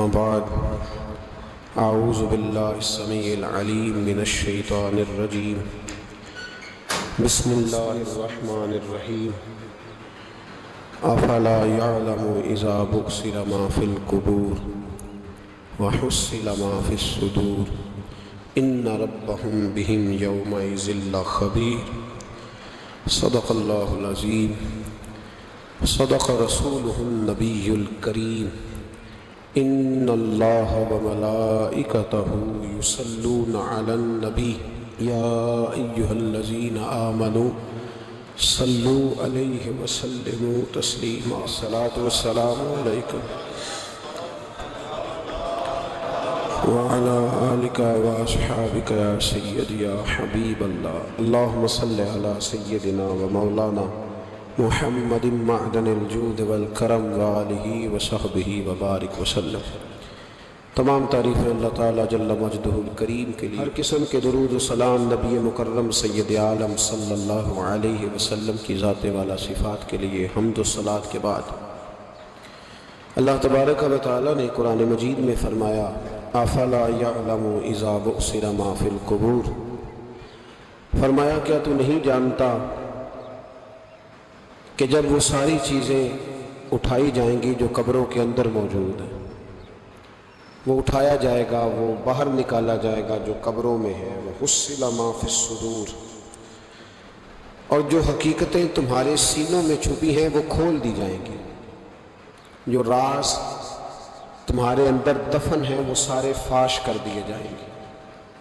أما بعد أعوذ بالله السميع العليم من الشيطان الرجيم بسم الله الرحمن الرحيم أفلا يعلم إذا بؤسر ما في القبور وحصل ما في الصدور إن ربهم بهم يومئذ لخبير صدق الله العظيم صدق رسوله النبي الكريم إن الله وملائكته يصلون على النبي يا أيها الذين آمنوا صلوا عليه وسلموا تسليما الصلاة والسلام عليكم وعلى آلك وأصحابك يا سيدي يا حبيب الله اللهم صل على سيدنا ومولانا محمد معدن الجود والکرم وآلہ وصحبہ وبارک وسلم۔ تمام تعریفیں اللہ تعالیٰ جل مجدہ الکریم کے لیے، ہر قسم کے درود و سلام نبی مکرم سید عالم صلی اللہ علیہ وسلم کی ذات والا صفات کے لیے حمد و صلاۃ کے بعد اللہ تبارک و تعالیٰ نے قرآن مجید میں فرمایا افلا یعلم اذا بؤسر ما فی القبور، فرمایا کیا تو نہیں جانتا کہ جب وہ ساری چیزیں اٹھائی جائیں گی جو قبروں کے اندر موجود ہیں، وہ اٹھایا جائے گا، وہ باہر نکالا جائے گا جو قبروں میں ہے، وحصل ما فی الصدور، اور جو حقیقتیں تمہارے سینوں میں چھپی ہیں وہ کھول دی جائیں گی، جو راز تمہارے اندر دفن ہیں وہ سارے فاش کر دیے جائیں گے۔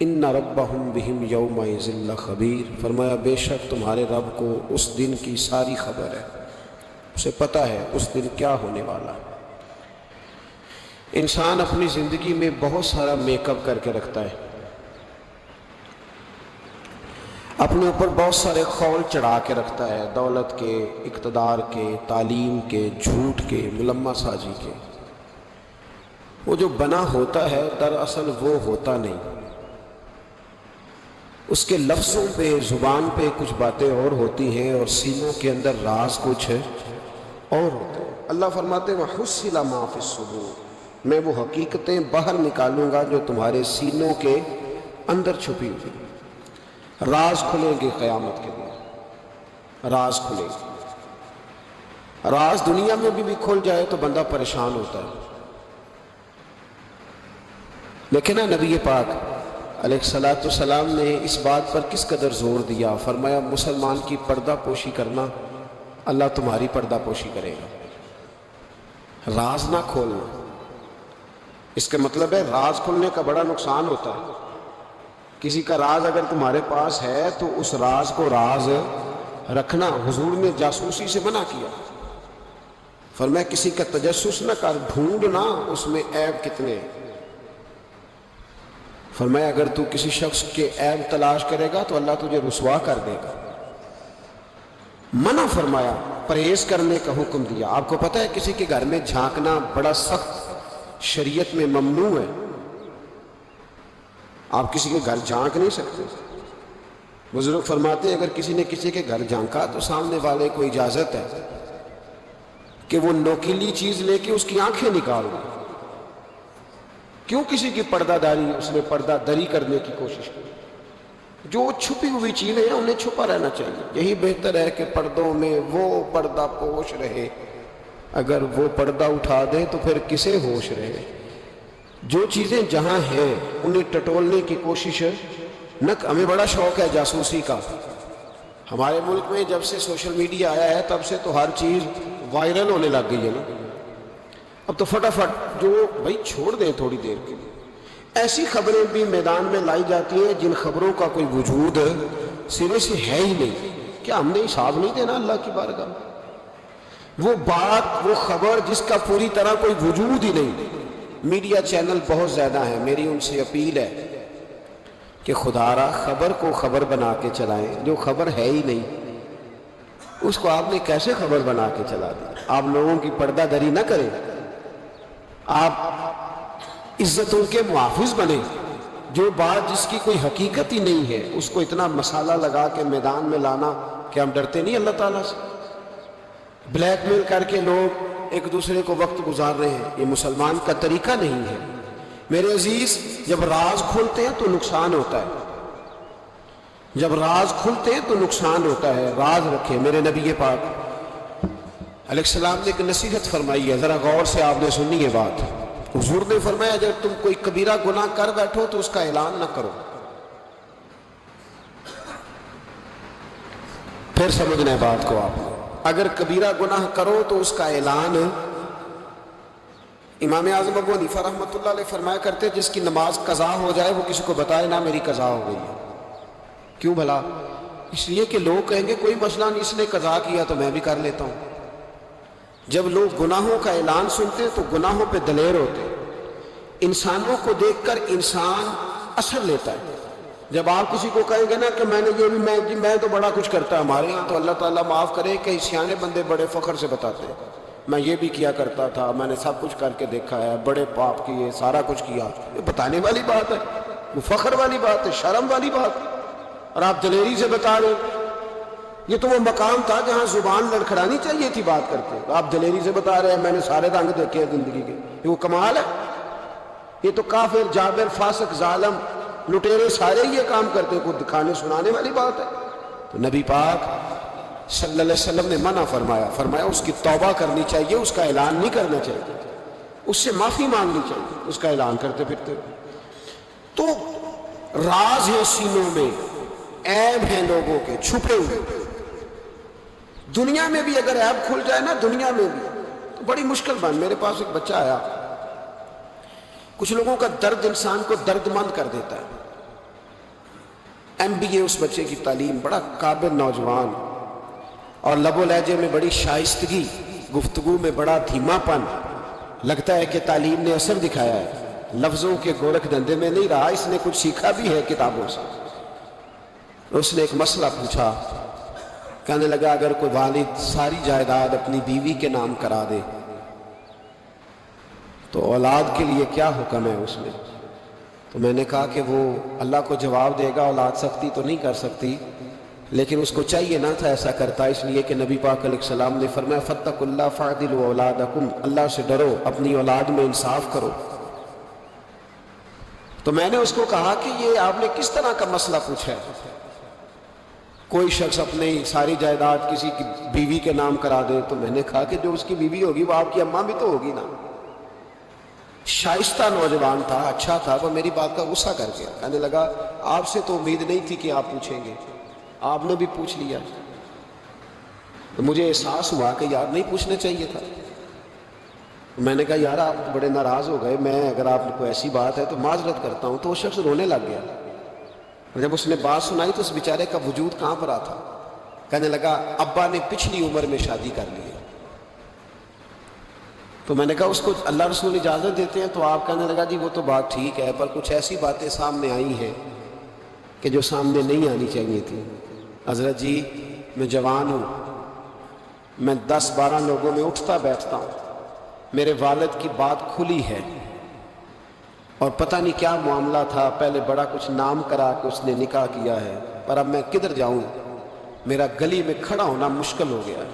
ان ربہم بہم یومئذ لخبیر، فرمایا بے شک تمہارے رب کو اس دن کی ساری خبر ہے، اسے پتہ ہے اس دن کیا ہونے والا ہے۔ انسان اپنی زندگی میں بہت سارا میک اپ کر کے رکھتا ہے، اپنے اوپر بہت سارے خول چڑھا کے رکھتا ہے، دولت کے، اقتدار کے، تعلیم کے، جھوٹ کے، ملمہ سازی کے۔ وہ جو بنا ہوتا ہے دراصل وہ ہوتا نہیں، اس کے لفظوں پہ، زبان پہ کچھ باتیں اور ہوتی ہیں اور سینوں کے اندر راز کچھ اور ہوتے ہیں۔ اللہ فرماتے ہیں وَحُصِّلَ مَا فِي الصُّدُورِ، میں وہ حقیقتیں باہر نکالوں گا جو تمہارے سینوں کے اندر چھپی ہوئی، راز کھلیں گے قیامت کے دن، راز کھلیں گے۔ راز دنیا میں بھی کھل جائے تو بندہ پریشان ہوتا ہے، لیکن نبی پاک علیہ السلام نے اس بات پر کس قدر زور دیا، فرمایا مسلمان کی پردہ پوشی کرنا، اللہ تمہاری پردہ پوشی کرے گا۔ راز نہ کھولنا، اس کا مطلب ہے راز کھولنے کا بڑا نقصان ہوتا ہے۔ کسی کا راز اگر تمہارے پاس ہے تو اس راز کو راز رکھنا حضور نے جاسوسی سے منع کیا، فرمایا کسی کا تجسس نہ کر، ڈھونڈنا اس میں عیب کتنے ہیں۔ فرمایا اگر تو کسی شخص کے عیب تلاش کرے گا تو اللہ تجھے رسوا کر دے گا۔ منع فرمایا، پرہیز کرنے کا حکم دیا۔ آپ کو پتہ ہے کسی کے گھر میں جھانکنا بڑا سخت شریعت میں ممنوع ہے، آپ کسی کے گھر جھانک نہیں سکتے۔ بزرگ فرماتے ہیں اگر کسی نے کسی کے گھر جھانکا تو سامنے والے کو اجازت ہے کہ وہ نوکیلی چیز لے کے اس کی آنکھیں نکال دے۔ کیوں کسی کی پردہ داری، اس نے پردہ دری کرنے کی کوشش کی؟ جو چھپی ہوئی چیزیں ہیں انہیں چھپا رہنا چاہیے۔ یہی بہتر ہے کہ پردوں میں وہ پردہ پوش رہے، اگر وہ پردہ اٹھا دے تو پھر کسے ہوش رہے۔ جو چیزیں جہاں ہیں انہیں ٹٹولنے کی کوشش نہ، ہمیں بڑا شوق ہے جاسوسی کا۔ ہمارے ملک میں جب سے سوشل میڈیا آیا ہے تب سے تو ہر چیز وائرل ہونے لگ گئی ہے نا، اب تو فٹافٹ جو بھائی چھوڑ دیں تھوڑی دیر کے لیے۔ ایسی خبریں بھی میدان میں لائی جاتی ہیں جن خبروں کا کوئی وجود سرے سے ہے ہی نہیں۔ کیا ہم نے حساب نہیں دینا اللہ کی بارگاہ میں؟ وہ بات، وہ خبر جس کا پوری طرح کوئی وجود ہی نہیں۔ میڈیا چینل بہت زیادہ ہیں، میری ان سے اپیل ہے کہ خدا را خبر کو خبر بنا کے چلائیں، جو خبر ہے ہی نہیں اس کو آپ نے کیسے خبر بنا کے چلا دیا۔ آپ لوگوں کی پردہ دری نہ کریں، آپ عزتوں کے محافظ بنیں۔ جو بات جس کی کوئی حقیقت ہی نہیں ہے اس کو اتنا مسالہ لگا کے میدان میں لانا، کہ ہم ڈرتے نہیں اللہ تعالیٰ سے؟ بلیک میل کر کے لوگ ایک دوسرے کو وقت گزار رہے ہیں، یہ مسلمان کا طریقہ نہیں ہے۔ میرے عزیز، جب راز کھلتے ہیں تو نقصان ہوتا ہے، جب راز کھلتے ہیں تو نقصان ہوتا ہے۔ راز رکھے۔ میرے نبی پاک علیہ السلام نے ایک نصیحت فرمائی ہے، ذرا غور سے آپ نے سنی یہ بات۔ حضور نے فرمایا اگر تم کوئی کبیرہ گناہ کر بیٹھو تو اس کا اعلان نہ کرو۔ پھر سمجھنا ہے بات کو آپ نے، اگر کبیرہ گناہ کرو تو اس کا اعلان۔ امام اعظم ابو حنیفہ رحمۃ اللہ علیہ فرمایا کرتے جس کی نماز قضا ہو جائے وہ کسی کو بتائے نہ میری قضا ہو گئی ہے۔ کیوں بھلا؟ اس لیے کہ لوگ کہیں گے کوئی مسئلہ نہیں، اس نے قضا کیا تو میں بھی کر لیتا ہوں۔ جب لوگ گناہوں کا اعلان سنتے ہیں تو گناہوں پہ دلیر ہوتے ہیں۔ انسانوں کو دیکھ کر انسان اثر لیتا ہے۔ جب آپ کسی کو کہیں گے نا کہ میں نے یہ بھی میں تو بڑا کچھ کرتا ہے، ہمارے ہاں تو اللہ تعالیٰ معاف کرے کہ سیانے بندے بڑے فخر سے بتاتے ہیں میں یہ بھی کیا کرتا تھا، میں نے سب کچھ کر کے دیکھا ہے، بڑے پاپ کیے، سارا کچھ کیا۔ یہ بتانے والی بات ہے، وہ فخر والی بات ہے، شرم والی بات ہے، اور آپ دلیری سے بتا رہے ہیں۔ یہ تو وہ مقام تھا جہاں زبان لڑکھڑانی چاہیے تھی بات کرتے، آپ دلیری سے بتا رہے ہیں میں نے سارے رنگ دیکھے ہیں زندگی کے۔ یہ وہ کمال ہے؟ یہ تو کافر، جابر، فاسق، ظالم، لٹیرے سارے یہ کام کرتے، کوئی دکھانے سنانے والی بات ہے؟ تو نبی پاک صلی اللہ علیہ وسلم نے منع فرمایا اس کی توبہ کرنی چاہیے، اس کا اعلان نہیں کرنا چاہیے، اس سے معافی مانگنی چاہیے، اس کا اعلان کرتے پھرتے۔ تو راز ہے سینوں میں، عیب ہیں لوگوں کے چھپے ہوئے۔ دنیا میں بھی اگر عیب کھل جائے نا، دنیا میں بھی تو بڑی مشکل بن۔ میرے پاس ایک بچہ آیا، کچھ لوگوں کا درد انسان کو درد مند کر دیتا ہے۔ MBA اس بچے کی تعلیم، بڑا قابل نوجوان، اور لب و لہجے میں بڑی شائستگی، گفتگو میں بڑا دھیما پن، لگتا ہے کہ تعلیم نے اثر دکھایا ہے، لفظوں کے گورکھ دھندے میں نہیں رہا، اس نے کچھ سیکھا بھی ہے کتابوں سے۔ اس نے ایک مسئلہ پوچھا، کہنے لگا اگر کوئی والد ساری جائیداد اپنی بیوی کے نام کرا دے تو اولاد کے لیے کیا حکم ہے اس میں؟ تو میں نے کہا کہ وہ اللہ کو جواب دے گا، اولاد سختی تو نہیں کر سکتی، لیکن اس کو چاہیے نہ تھا ایسا کرتا، اس لیے کہ نبی پاک علیہ السلام نے فرمایا فاتقوا اللہ فاعدلوا اولادکم، اللہ سے ڈرو، اپنی اولاد میں انصاف کرو۔ تو میں نے اس کو کہا کہ یہ آپ نے کس طرح کا مسئلہ پوچھا ہے؟ کوئی شخص اپنی ساری جائیداد کسی کی بیوی کے نام کرا دے؟ تو میں نے کہا کہ جو اس کی بیوی ہوگی وہ آپ کی اماں بھی تو ہوگی نا۔ شائستہ نوجوان تھا، اچھا تھا، وہ میری بات کا غصہ کر گیا، کہنے لگا آپ سے تو امید نہیں تھی کہ آپ پوچھیں گے، آپ نے بھی پوچھ لیا۔ تو مجھے احساس ہوا کہ یار نہیں پوچھنا چاہیے تھا۔ میں نے کہا یار آپ بڑے ناراض ہو گئے، میں اگر آپ کو ایسی بات ہے تو معذرت کرتا ہوں۔ تو وہ شخص رونے لگ گیا، اور جب اس نے بات سنائی تو اس بیچارے کا وجود کہاں پر تھا، کہنے لگا ابا نے پچھلی عمر میں شادی کر لی ہے۔ تو میں نے کہا اس کو اللہ رسول اجازت دیتے ہیں؟ تو آپ کہنے لگا جی وہ تو بات ٹھیک ہے، پر کچھ ایسی باتیں سامنے آئی ہیں کہ جو سامنے نہیں آنی چاہیے تھی۔ حضرت جی میں جوان ہوں، میں 10-12 لوگوں میں اٹھتا بیٹھتا ہوں، میرے والد کی بات کھلی ہے، اور پتہ نہیں کیا معاملہ تھا، پہلے بڑا کچھ نام کرا کہ اس نے نکاح کیا ہے، پر اب میں کدھر جاؤں؟ میرا گلی میں کھڑا ہونا مشکل ہو گیا ہے۔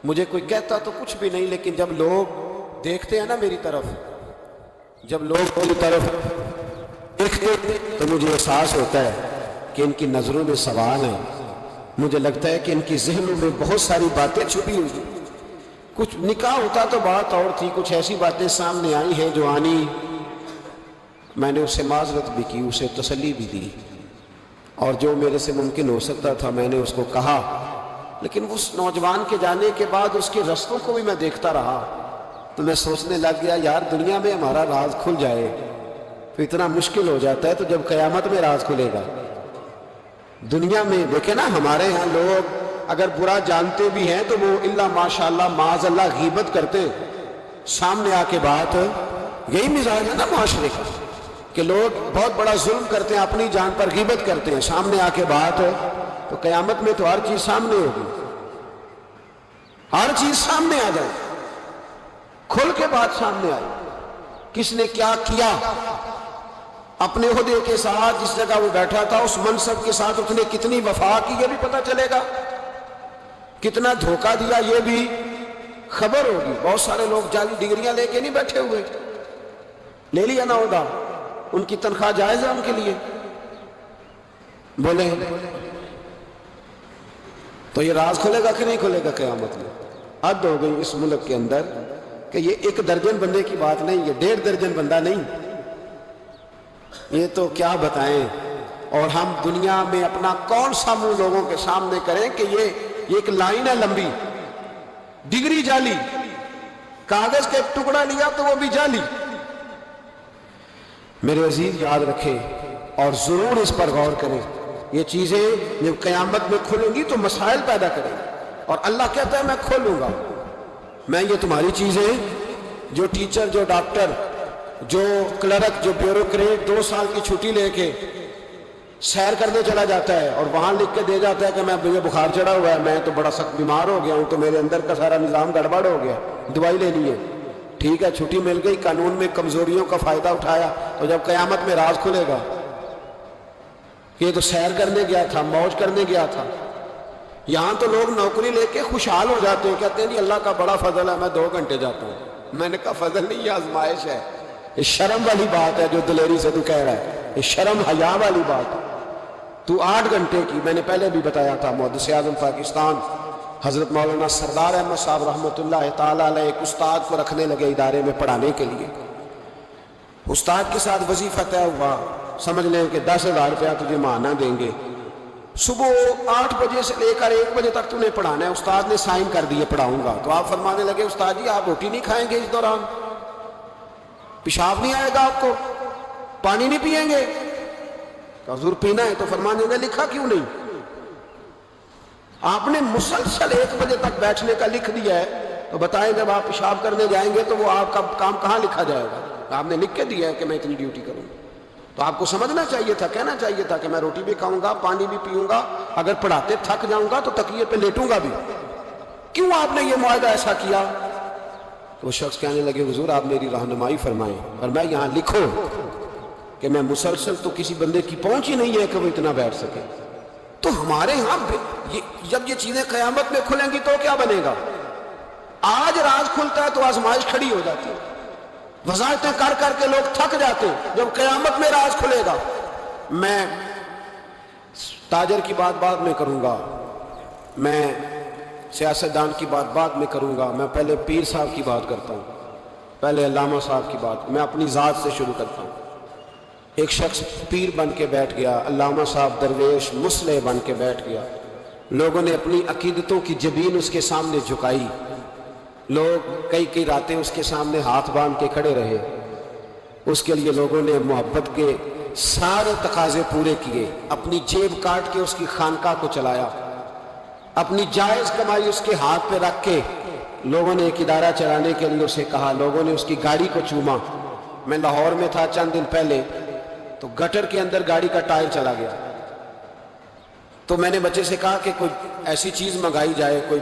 مجھے کوئی کہتا تو کچھ بھی نہیں، لیکن جب لوگ دیکھتے ہیں نا میری طرف، جب لوگ میری طرف دیکھتے تو مجھے احساس ہوتا ہے کہ ان کی نظروں میں سوال ہے، مجھے لگتا ہے کہ ان کی ذہنوں میں بہت ساری باتیں چھپی ہوئی ہیں۔ کچھ نکاح ہوتا تو بات اور تھی، کچھ ایسی باتیں سامنے آئی ہیں جو آنی۔ میں نے اسے معذرت بھی کی، اسے تسلی بھی دی، اور جو میرے سے ممکن ہو سکتا تھا میں نے اس کو کہا۔ لیکن اس نوجوان کے جانے کے بعد اس کے رستوں کو بھی میں دیکھتا رہا تو میں سوچنے لگ گیا یار دنیا میں ہمارا راز کھل جائے تو اتنا مشکل ہو جاتا ہے، تو جب قیامت میں راز کھلے گا؟ دنیا میں دیکھیں نا، ہمارے ہاں لوگ اگر برا جانتے بھی ہیں تو وہ الا ماشاءاللہ معاذ اللہ غیبت کرتے ہیں، سامنے آ کے بات، یہی مزاج ہے نا معاشرے کا کہ لوگ بہت بڑا ظلم کرتے ہیں، اپنی جان پر غیبت کرتے ہیں، سامنے آ کے بات، تو قیامت میں تو ہر چیز سامنے ہوگی، ہر چیز سامنے آ جائے، کھل کے بات سامنے آئے، کس نے کیا کیا، اپنے عہدے کے ساتھ جس جگہ وہ بیٹھا تھا اس منصب کے ساتھ اس نے کتنی وفا کی یہ بھی پتہ چلے گا، کتنا دھوکہ دیا یہ بھی خبر ہوگی بہت سارے لوگ جعلی ڈگریاں لے کے نہیں بیٹھے ہوئے، لے لیا نہ ہوگا، ان کی تنخواہ جائز ہے ان کے لیے، بولے تو یہ راز کھلے گا کہ نہیں کھلے گا قیامت میں؟ حد ہو گئی اس ملک کے اندر کہ یہ 1 درجن بندے کی بات نہیں، یہ 1.5 درجن بندہ نہیں، یہ تو کیا بتائیں۔ اور ہم دنیا میں اپنا کون سا منہ لوگوں کے سامنے کریں کہ یہ ایک لائن ہے لمبی، ڈگری جعلی، کاغذ کا ایک ٹکڑا لیا تو وہ بھی جعلی۔ میرے عزیز یاد رکھیں اور ضرور اس پر غور کریں، یہ چیزیں جب قیامت میں کھلیں گی تو مسائل پیدا کریں گی، اور اللہ کہتا ہے میں کھولوں گا، میں یہ تمہاری چیزیں، جو ٹیچر، جو ڈاکٹر، جو کلرک، جو بیوروکریٹ 2 سال کی چھٹی لے کے سیر کرنے چلا جاتا ہے اور وہاں لکھ کے دے جاتا ہے کہ مجھے بخار چڑھا ہوا ہے، میں تو بڑا سخت بیمار ہو گیا ہوں، تو میرے اندر کا سارا نظام گڑبڑ ہو گیا، دوائی لینی ہے، ٹھیک ہے چھٹی مل گئی، قانون میں کمزوریوں کا فائدہ اٹھایا، تو جب قیامت میں راز کھلے گا کہ یہ تو سیر کرنے گیا تھا، موج کرنے گیا تھا۔ یہاں تو لوگ نوکری لے کے خوشحال ہو جاتے ہیں، کہتے ہیں جی اللہ کا بڑا فضل ہے، میں 2 گھنٹے جاتا ہوں۔ میں نے کہا فضل نہیں، یہ آزمائش ہے، یہ شرم والی بات ہے جو دلیری سے تو کہہ رہا ہے، یہ شرم حیا والی بات ہے۔ تو 8 گھنٹے کی، میں نے پہلے بھی بتایا تھا، محدث اعظم پاکستان حضرت مولانا سردار احمد صاحب رحمۃ اللہ تعالیٰ علیہ ایک استاد کو رکھنے لگے ادارے میں پڑھانے کے لیے۔ استاد کے ساتھ وظیفہ طے ہوا، سمجھ لیں کہ 10,000 روپیہ تجھے ماہانہ دیں گے، صبح 8 بجے سے لے کر 1 بجے تک تمہیں پڑھانا ہے۔ استاد نے سائن کر دیے پڑھاؤں گا، تو آپ فرمانے لگے استاد جی آپ روٹی نہیں کھائیں گے اس دوران، پیشاب نہیں آئے گا آپ کو، پانی نہیں پیئیں گے؟ حضور پینا ہے، تو فرمانے لگے لکھا کیوں نہیں؟ آپ نے مسلسل 1 بجے تک بیٹھنے کا لکھ دیا ہے، تو بتائیں جب آپ پیشاب کرنے جائیں گے تو وہ آپ کا کام کہاں لکھا جائے گا؟ آپ نے لکھ کے دیا ہے کہ میں اتنی ڈیوٹی کروں گا، تو آپ کو سمجھنا چاہیے تھا، کہنا چاہیے تھا کہ میں روٹی بھی کھاؤں گا، پانی بھی پیوں گا، اگر پڑھاتے تھک جاؤں گا تو تکیے پہ لیٹوں گا بھی، کیوں آپ نے یہ معاہدہ ایسا کیا؟ تو وہ شخص کہنے لگے حضور آپ میری رہنمائی فرمائیں، اور میں یہاں لکھو کہ میں مسلسل، تو کسی بندے کی پہنچ ہی نہیں ہے کہ وہ اتنا بیٹھ سکے۔ تو ہمارے ہاں جب یہ چیزیں قیامت میں کھلیں گی تو کیا بنے گا؟ آج راز کھلتا ہے تو آزمائش کھڑی ہو جاتی ہے، وضاحتیں کر کر کے لوگ تھک جاتے، جب قیامت میں راز کھلے گا۔ میں تاجر کی بات بعد میں کروں گا، میں سیاستدان کی بات بعد میں کروں گا، میں پہلے پیر صاحب کی بات کرتا ہوں، پہلے علامہ صاحب کی بات، میں اپنی ذات سے شروع کرتا ہوں۔ ایک شخص پیر بن کے بیٹھ گیا، علامہ صاحب درویش مصلح بن کے بیٹھ گیا، لوگوں نے اپنی عقیدتوں کی جبین اس کے سامنے جھکائی، لوگ کئی راتیں اس کے سامنے ہاتھ باندھ کے کھڑے رہے، اس کے لیے لوگوں نے محبت کے سارے تقاضے پورے کیے، اپنی جیب کاٹ کے اس کی خانقاہ کو چلایا، اپنی جائز کمائی اس کے ہاتھ پہ رکھ کے لوگوں نے ایک ادارہ چلانے کے لیے اسے کہا، لوگوں نے اس کی گاڑی کو چوما۔ میں لاہور میں تھا چند دن پہلے، تو گٹر کے اندر گاڑی کا ٹائر چلا گیا، تو میں نے بچے سے کہا کہ کوئی ایسی چیز منگائی جائے، کوئی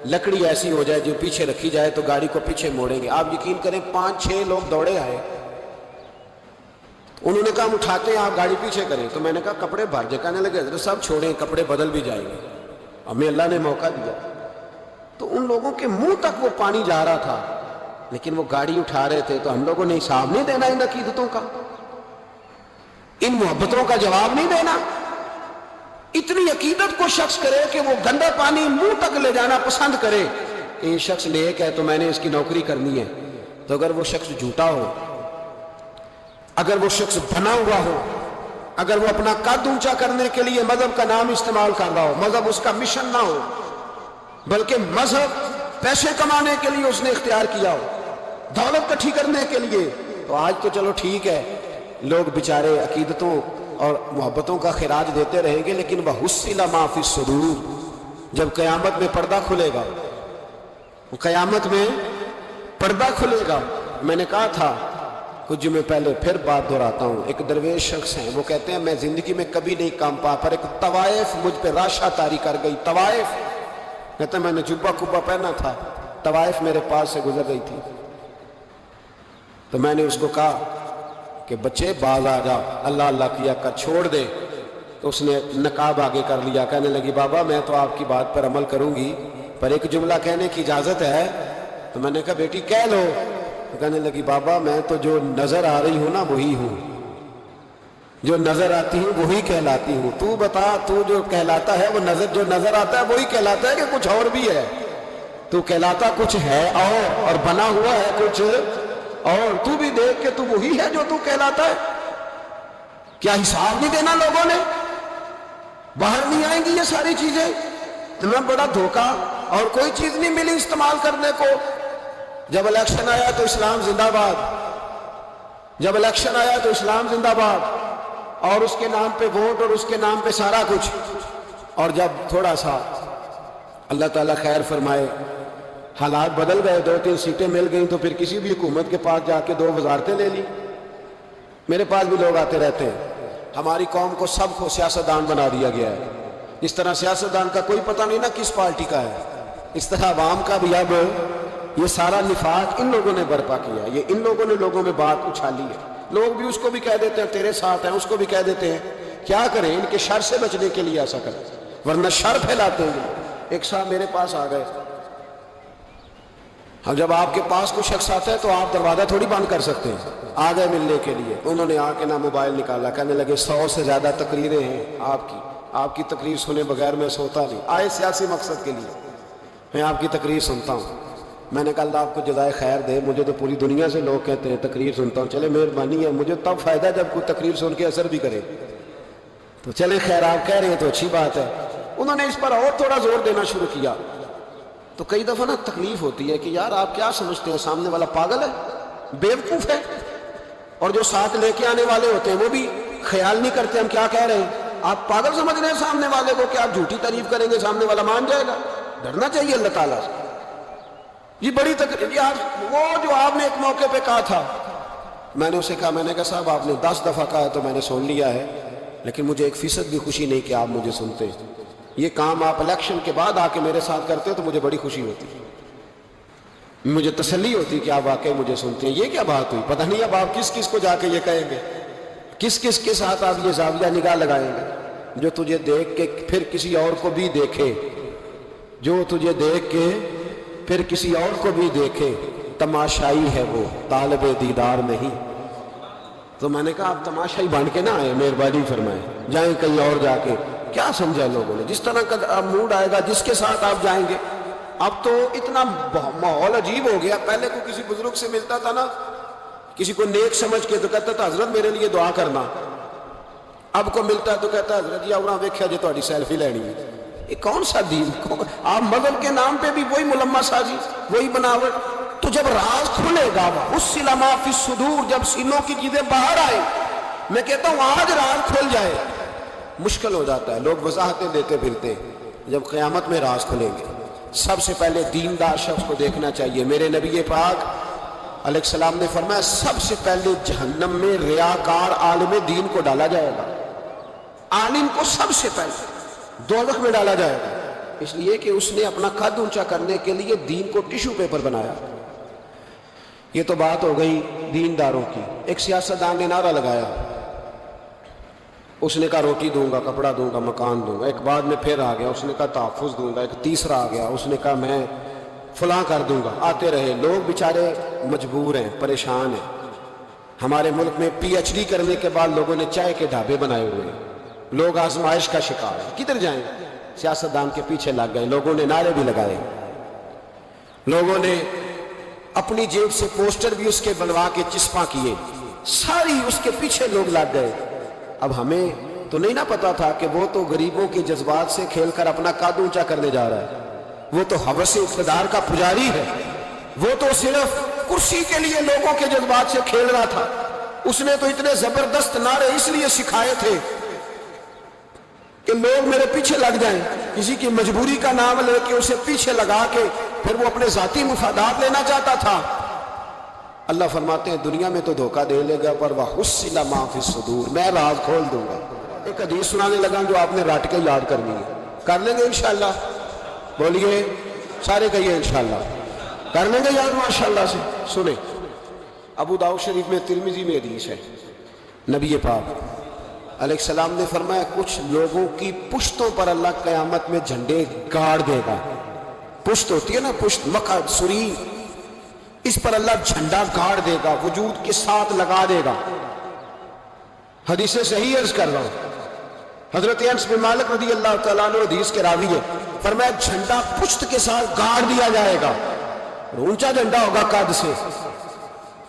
لکڑی ایسی ہو جائے جو پیچھے رکھی جائے تو گاڑی کو پیچھے موڑیں گے۔ آپ یقین کریں 5-6 لوگ دوڑے آئے، انہوں نے کہا ہم اٹھاتے ہیں آپ گاڑی پیچھے کریں، تو میں نے کہا کپڑے بھر جائے، کہنے لگے حضرت صاحب چھوڑیں کپڑے بدل بھی جائیں گے، ہمیں اللہ نے موقع دیا۔ تو ان لوگوں کے منہ تک وہ پانی جا رہا تھا، لیکن وہ گاڑی اٹھا رہے تھے، تو ہم لوگوں نے حساب نہیں دینا ان عقیدتوں کا، ان محبتوں کا جواب نہیں دینا؟ اتنی عقیدت کو شخص کرے کہ وہ گندا پانی منہ تک لے جانا پسند کرے کہ یہ شخص نیک ہے تو میں نے اس کی نوکری کرنی ہے، تو اگر وہ شخص جھوٹا ہو، اگر وہ شخص بنا ہوا ہو، اگر وہ اپنا قد اونچا کرنے کے لیے مذہب کا نام استعمال کر رہا ہو، مذہب اس کا مشن نہ ہو، بلکہ مذہب پیسے کمانے کے لیے اس نے اختیار کیا ہو، دولت کٹھی کرنے کے لیے، تو آج تو چلو ٹھیک ہے لوگ بیچارے عقیدتوں اور محبتوں کا خراج دیتے رہیں گے، لیکن وَحُصِّلَ مَا فِي الصُّدُورِ، جب قیامت میں پردہ کھلے گا، قیامت میں پردہ کھلے گا۔ میں نے کہا تھا کچھ جمعے پہلے، پھر بات دہراتا ہوں، ایک درویش شخص ہیں، وہ کہتے ہیں میں زندگی میں کبھی نہیں کام پا، پر ایک طوائف مجھ پہ راشا طاری کر گئی، طوائف، کہتے ہیں میں نے جبہ کبہ پہنا تھا، طوائف میرے پاس سے گزر گئی تھی، تو میں نے اس کو کہا کہ بچے باز آ جا، اللہ اللہ کیا کر، چھوڑ دے، تو اس نے نقاب آگے کر لیا، کہنے لگی بابا میں تو آپ کی بات پر عمل کروں گی، پر ایک جملہ کہنے کی اجازت ہے؟ تو میں نے کہا بیٹی کہہ لو. تو کہنے لگی بابا میں تو جو نظر آ رہی ہوں نا وہی ہوں, جو نظر آتی ہوں وہی کہلاتی ہوں. تو بتا تو جو کہلاتا ہے وہ جو نظر آتا ہے وہی کہلاتا ہے کہ کچھ اور بھی ہے؟ تو کہلاتا کچھ ہے اور بنا ہوا ہے کچھ اور. تو بھی دیکھ کہ تو وہی ہے جو تو کہلاتا ہے. کیا حساب نہیں دینا لوگوں نے؟ باہر نہیں آئیں گی یہ ساری چیزیں؟ تمہیں بڑا دھوکہ اور کوئی چیز نہیں ملی استعمال کرنے کو. جب الیکشن آیا تو اسلام زندہ باد, جب الیکشن آیا تو اسلام زندہ باد, اور اس کے نام پہ ووٹ اور اس کے نام پہ سارا کچھ. اور جب تھوڑا سا اللہ تعالیٰ خیر فرمائے حالات بدل گئے, 2-3 سیٹیں مل گئیں, تو پھر کسی بھی حکومت کے پاس جا کے 2 وزارتیں لے لی. میرے پاس بھی لوگ آتے رہتے ہیں. ہماری قوم کو سب کو سیاستدان بنا دیا گیا ہے. اس طرح سیاستدان کا کوئی پتہ نہیں نا کس پارٹی کا ہے, اس طرح عوام کا بھی اب یہ سارا نفاق ان لوگوں نے برپا کیا ہے. یہ ان لوگوں نے لوگوں میں بات اچھالی ہے. لوگ بھی اس کو بھی کہہ دیتے ہیں تیرے ساتھ ہیں, اس کو بھی کہہ دیتے ہیں. کیا کریں؟ ان کے شر سے بچنے کے لیے ایسا کریں, ورنہ شر پھیلاتے ہیں. ایک صاحب میرے پاس آ گئے. اب جب آپ کے پاس کوئی شخص آتا ہے تو آپ دروازہ تھوڑی بند کر سکتے ہیں. آ گئے ملنے کے لیے. انہوں نے آ کے نہ موبائل نکالا, کہنے لگے 100 سے زیادہ تقریریں ہیں آپ کی تقریر سنے بغیر میں سوتا نہیں. آئے سیاسی مقصد کے لیے, میں آپ کی تقریر سنتا ہوں. میں نے کہا اللہ آپ کو جزائے خیر دے, مجھے تو پوری دنیا سے لوگ کہتے ہیں تقریر سنتا ہوں. چلے مہربانی ہے, مجھے تب فائدہ جب کوئی تقریر سن کے اثر بھی کرے. تو چلے خیر, آپ کہہ رہے ہیں تو اچھی بات ہے. انہوں نے اس پر اور تھوڑا زور دینا شروع کیا. تو کئی دفعہ نا تکلیف ہوتی ہے کہ یار آپ کیا سمجھتے ہیں, سامنے والا پاگل ہے, بیوقوف ہے, اور جو ساتھ لے کے آنے والے ہوتے ہیں وہ بھی خیال نہیں کرتے ہم کیا کہہ رہے ہیں. آپ پاگل سمجھ رہے ہیں سامنے والے کو کہ آپ جھوٹی تعریف کریں گے سامنے والا مان جائے گا. ڈرنا چاہیے اللہ تعالیٰ سے. یہ بڑی تکلیف. یار وہ جو آپ نے ایک موقع پہ کہا تھا, میں نے اسے کہا, میں نے کہا صاحب آپ نے 10 دفعہ کہا ہے تو میں نے سن لیا ہے, لیکن مجھے 1% بھی خوشی نہیں کہ آپ مجھے سنتے. یہ کام آپ الیکشن کے بعد آ کے میرے ساتھ کرتے تو مجھے بڑی خوشی ہوتی, مجھے تسلی ہوتی کہ آپ واقعی مجھے سنتے ہیں. یہ کیا بات ہوئی؟ پتہ نہیں اب آپ کس کس کو جا کے یہ کہیں گے, کس کس کے ساتھ آپ یہ زاویہ نگاہ لگائیں گے. جو تجھے دیکھ کے پھر کسی اور کو بھی دیکھے, جو تجھے دیکھ کے پھر کسی اور کو بھی دیکھے, تماشائی ہے وہ طالب دیدار نہیں. تو میں نے کہا آپ تماشائی بن کے نہ آئے, مہربانی فرمائیں, جائیں کہیں اور جا کے. کیا سمجھا لوگوں نے؟ جس طرح کا موڈ آئے گا جس کے ساتھ آپ جائیں گے. اب تو اتنا ماحول عجیب ہو گیا. پہلے کو کسی بزرگ سے ملتا تھا نا, کسی کو نیک سمجھ کے تو کہتا تھا حضرت میرے لیے دعا کرنا. اب کو ملتا ہے تو کہتا ہے حضرت جی آؤ ویکھیا جی تہاڈی سیلفی لینی ہے. یہ کون سا دین؟ آپ مذہب کے نام پہ بھی وہی ملما سازی, وہی بناوٹ. تو جب راز کھلے گا, حصل ما فی الصدور, جب سینوں کی چیزیں باہر آئے, میں کہتا ہوں آج راز کھل جائے. مشکل ہو جاتا ہے, لوگ وضاحتیں دیتے پھرتے. جب قیامت میں راز کھلیں گے, سب سے پہلے دیندار شخص کو دیکھنا چاہیے. میرے نبی پاک علیہ السلام نے فرمایا سب سے پہلے جہنم میں ریاکار عالم دین کو ڈالا جائے گا. عالم کو سب سے پہلے دوزخ میں ڈالا جائے گا, اس لیے کہ اس نے اپنا قد اونچا کرنے کے لیے دین کو ٹیشو پیپر بنایا. یہ تو بات ہو گئی دینداروں کی. ایک سیاستدان نے نعرہ لگایا, اس نے کہا روٹی دوں گا, کپڑا دوں گا, مکان دوں گا. ایک بعد میں پھر آ گیا, اس نے کہا تحفظ دوں گا. ایک تیسرا آ گیا, اس نے کہا میں فلاں کر دوں گا. آتے رہے. لوگ بیچارے مجبور ہیں, پریشان ہیں. ہمارے ملک میں PhD کرنے کے بعد لوگوں نے چائے کے ڈھابے بنائے ہوئے ہیں. لوگ آزمائش کا شکار ہیں. کدھر جائیں؟ سیاستدان کے پیچھے لگ گئے. لوگوں نے نعرے بھی لگائے, لوگوں نے اپنی جیب سے پوسٹر بھی اس کے بنوا کے چسپاں کیے, ساری اس کے پیچھے لوگ لگ گئے. اب ہمیں تو نہیں نہ پتا تھا کہ وہ تو غریبوں کے جذبات سے کھیل کر اپنا قد اونچا کرنے جا رہا ہے. وہ تو ہوس اقتدار کا پجاری ہے. وہ تو صرف کرسی کے لیے لوگوں کے جذبات سے کھیل رہا تھا. اس نے تو اتنے زبردست نعرے اس لیے سکھائے تھے کہ لوگ میرے پیچھے لگ جائیں. کسی کی مجبوری کا نام لے کے اسے پیچھے لگا کے پھر وہ اپنے ذاتی مفادات لینا چاہتا تھا. اللہ فرماتے ہیں دنیا میں تو دھوکہ دے لے گا, پر وَحُصِّلَ مَا فِي الصُّدُورِ, میں راز کھول دوں گا. ایک حدیث سنانے لگا جو آپ نے رٹ کے یاد کرنی ہے. کر لیں گے انشاءاللہ؟ بولیے سارے کہیے انشاءاللہ. کر لیں گے یاد ماشاءاللہ سے؟ سنیں, ابو داؤد شریف میں, ترمذی میں حدیث ہے. نبی پاک علیہ السلام نے فرمایا کچھ لوگوں کی پشتوں پر اللہ قیامت میں جھنڈے گاڑ دے گا. پشت ہوتی ہے نا, پشت, مقعد, سری, اس پر اللہ جھنڈا گاڑ دے گا، وجود کے ساتھ لگا دے گا۔ حدیث صحیح عرض کر رہا ہوں، حضرت انس بن مالک رضی اللہ تعالیٰ عنہ حدیث کے راوی ہے، فرمایا جھنڈا پشت کے ساتھ گاڑ دیا جائے گا، اونچا جھنڈا ہوگا قد سے۔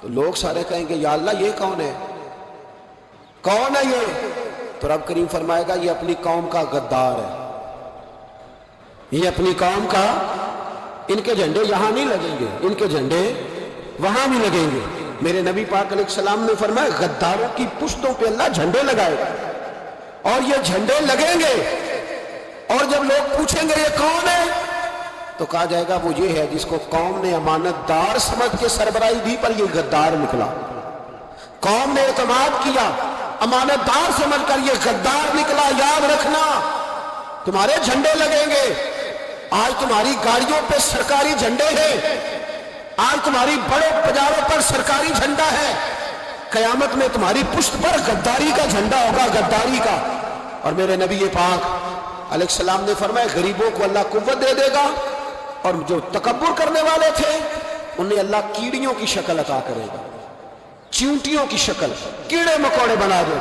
تو لوگ سارے کہیں گے یا اللہ یہ کون ہے، کون ہے یہ؟ تو رب کریم فرمائے گا یہ اپنی قوم کا غدار ہے، یہ اپنی قوم کا، ان کے جھنڈے یہاں نہیں لگیں گے، ان کے جھنڈے وہاں بھی لگیں گے۔ میرے نبی پاک علیہ السلام نے فرمایا غداروں کی پشتوں پہ اللہ جھنڈے لگائے گا، اور یہ جھنڈے لگیں گے، اور جب لوگ پوچھیں گے یہ کون ہے تو کہا جائے گا وہ یہ ہے جس کو قوم نے امانت دار سمجھ کے سربراہی دی پر یہ غدار نکلا، قوم نے اعتماد کیا امانت دار سمجھ کر یہ غدار نکلا۔ یاد رکھنا تمہارے جھنڈے لگیں گے، آج تمہاری گاڑیوں پہ سرکاری جھنڈے ہیں، آج تمہاری بڑے بازاروں پر سرکاری جھنڈا ہے، قیامت میں تمہاری پشت پر غداری کا جھنڈا ہوگا، غداری کا۔ اور میرے نبی پاک علیہ السلام نے فرمایا غریبوں کو اللہ قوت دے دے گا، اور جو تکبر کرنے والے تھے انہیں اللہ کیڑیوں کی شکل عطا کرے گا، چیونٹیوں کی شکل، کیڑے مکوڑے بنا دے،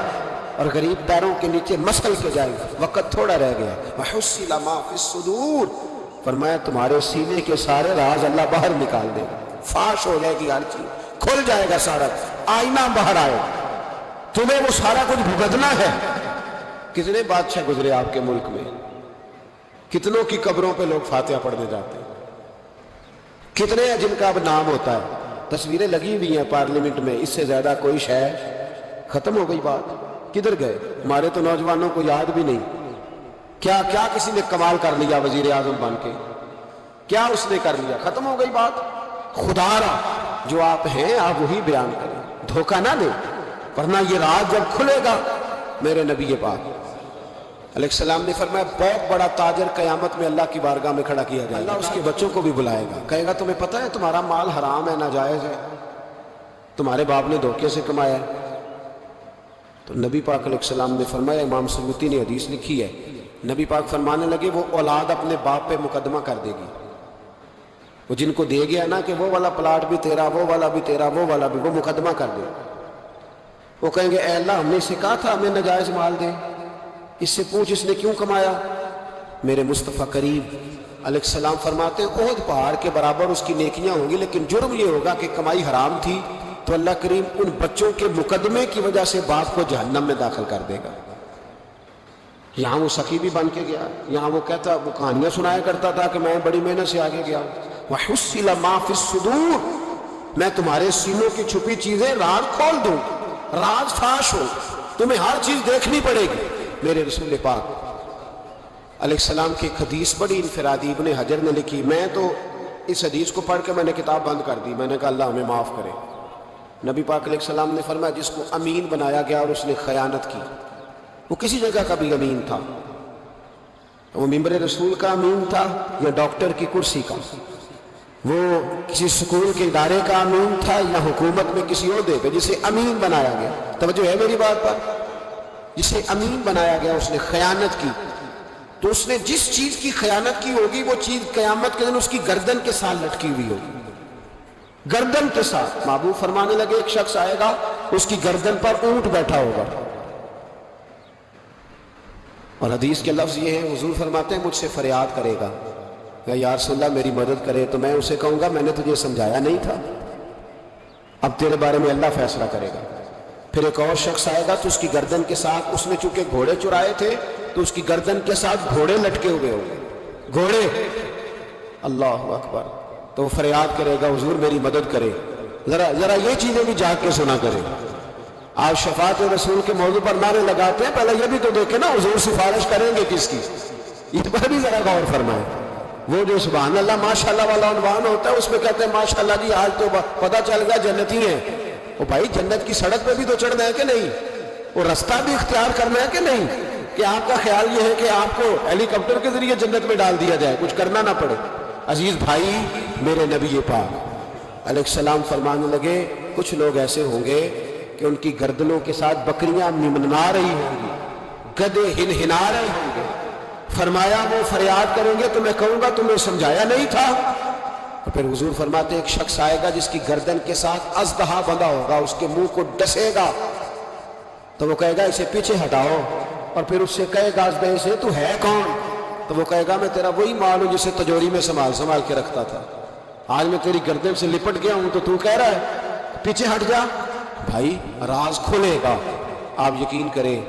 اور غریب پیروں کے نیچے مسل کے جائے گا۔ وقت تھوڑا رہ گیا۔ وَحُصِّلَ مَا فِي الصُّدُورِ، فرمایا تمہارے سینے کے سارے راز اللہ باہر نکال دے گا، فاش ہو جائے گی ہر چیز، کھل جائے گا سارا، آئینہ باہر آئے گا، تمہیں وہ سارا کچھ بھگتنا ہے۔ کتنے بادشاہ گزرے آپ کے ملک میں، کتنوں کی قبروں پہ لوگ فاتحہ پڑھنے جاتے ہیں، کتنے ہیں جن کا اب نام ہوتا ہے، تصویریں لگی ہوئی ہیں پارلیمنٹ میں، اس سے زیادہ کوئی شے ختم ہو گئی بات۔ کدھر گئے ہمارے تو نوجوانوں کو یاد بھی نہیں، کیا کیا کسی نے کمال کر لیا وزیر اعظم بن کے، کیا اس نے کر لیا، ختم ہو گئی بات۔ خدا را جو آپ ہیں آپ وہی بیان کریں، دھوکہ نہ دیں، ورنہ یہ راز جب کھلے گا۔ میرے نبی پاک علیہ السلام نے فرمایا بہت بڑا تاجر قیامت میں اللہ کی بارگاہ میں کھڑا کیا جائے گا، اللہ اس کے بچوں کو بھی بلائے گا، کہے گا تمہیں پتہ ہے تمہارا مال حرام ہے، ناجائز ہے، تمہارے باپ نے دھوکے سے کمایا ہے۔ تو نبی پاک علیہ السلام نے فرمایا، امام سیوطی نے حدیث لکھی ہے، نبی پاک فرمانے لگے وہ اولاد اپنے باپ پہ مقدمہ کر دے گی، وہ جن کو دے گیا نا کہ وہ والا پلاٹ بھی تیرا، وہ والا بھی تیرا، وہ والا بھی، وہ مقدمہ کر دے، وہ کہیں گے اے اللہ ہم نے اسے کہا تھا ہمیں ناجائز مال دے، اس سے پوچھ اس نے کیوں کمایا۔ میرے مصطفیٰ کریم علیہ السلام فرماتے ہیں احد پہاڑ کے برابر اس کی نیکیاں ہوں گی، لیکن جرم یہ ہوگا کہ کمائی حرام تھی، تو اللہ کریم ان بچوں کے مقدمے کی وجہ سے باپ کو جہنم میں داخل کر دے گا۔ یہاں وہ سخی بھی بن کے گیا، یہاں وہ کہتا، وہ کہانیاں سنایا کرتا تھا کہ میں بڑی محنت سے آگے گیا ہوں۔ وَحُصِّلَ مَا فِي الصُّدُورِ، میں تمہارے سینوں کی چھپی چیزیں راز کھول دوں، راز فاش ہو، تمہیں ہر چیز دیکھنی پڑے گی۔ میرے رسول پاک علیہ السلام کی ایک حدیث بڑی انفرادی ابن حجر نے لکھی، میں تو اس حدیث کو پڑھ کے میں نے کتاب بند کر دی، میں نے کہا اللہ ہمیں معاف کرے۔ نبی پاک علیہ السلام نے فرمایا جس کو امین بنایا گیا اور اس نے خیانت کی، وہ کسی جگہ کا بھی امین تھا، وہ ممبر رسول کا امین تھا یا ڈاکٹر کی کرسی کا، وہ کسی سکول کے ادارے کا امین تھا یا حکومت میں کسی عہدے پہ، جسے امین بنایا گیا، توجہ ہے میری بات پر، جسے امین بنایا گیا اس نے خیانت کی، تو اس نے جس چیز کی خیانت کی ہوگی وہ چیز قیامت کے دن اس کی گردن کے ساتھ لٹکی ہوئی ہوگی، گردن کے ساتھ۔ محبوب فرمانے لگے ایک شخص آئے گا اس کی گردن پر اونٹ بیٹھا ہوگا، اور حدیث کے لفظ یہ ہیں، حضور فرماتے ہیں مجھ سے فریاد کرے گا کہ یا رسول اللہ میری مدد کرے، تو میں اسے کہوں گا میں نے تجھے سمجھایا نہیں تھا، اب تیرے بارے میں اللہ فیصلہ کرے گا۔ پھر ایک اور شخص آئے گا تو اس کی گردن کے ساتھ، اس نے چونکہ گھوڑے چرائے تھے تو اس کی گردن کے ساتھ گھوڑے لٹکے ہوئے ہوں گے، گھوڑے، اللہ اکبر، تو وہ فریاد کرے گا حضور میری مدد کرے۔ ذرا یہ چیزیں بھی جاگ کے سنا کرے۔ آپ شفاعت رسول کے موضوع پر نعرے لگاتے ہیں، پہلے یہ بھی تو دیکھیں نا حضور سفارش کریں گے کس کی، اس پر بھی ذرا غور فرمائیں۔ وہ جو سبحان اللہ ماشاءاللہ والا عنوان ہوتا ہے اس میں کہتے ہیں ماشاءاللہ جی آج تو پتہ چل گیا جنتی ہیں۔ وہ بھائی جنت کی سڑک پہ بھی تو چڑھنا ہے کہ نہیں، وہ رستہ بھی اختیار کرنا ہے کہ نہیں، کہ آپ کا خیال یہ ہے کہ آپ کو ہیلی کاپٹر کے ذریعے جنت میں ڈال دیا جائے، کچھ کرنا نہ پڑے۔ عزیز بھائی، میرے نبی پاک علیہ السلام فرمانے لگے کچھ لوگ ایسے ہوں گے کہ ان کی گردنوں کے ساتھ بکریاں ممنا رہی ہوں گی، گدھے ہنہنا رہے ہوں گے، فرمایا وہ فریاد کریں گے تو میں کہوں گا تمہیں سمجھایا نہیں تھا، اور پھر حضور فرماتے ایک شخص آئے گا جس کی گردن کے ساتھ اژدہا بندھا ہوگا، اس کے منہ کو ڈسے گا تو وہ کہے گا اسے پیچھے ہٹاؤ، اور پھر اس سے کہے گا اژدہے سے تو ہے کون؟ تو وہ کہے گا میں تیرا وہی مال ہوں جسے تجوری میں سنبھال کے رکھتا تھا، آج میں تیری گردن سے لپٹ گیا ہوں تو کہہ رہا ہے پیچھے ہٹ جا۔ بھائی راز کھلے گا، آپ یقین کریں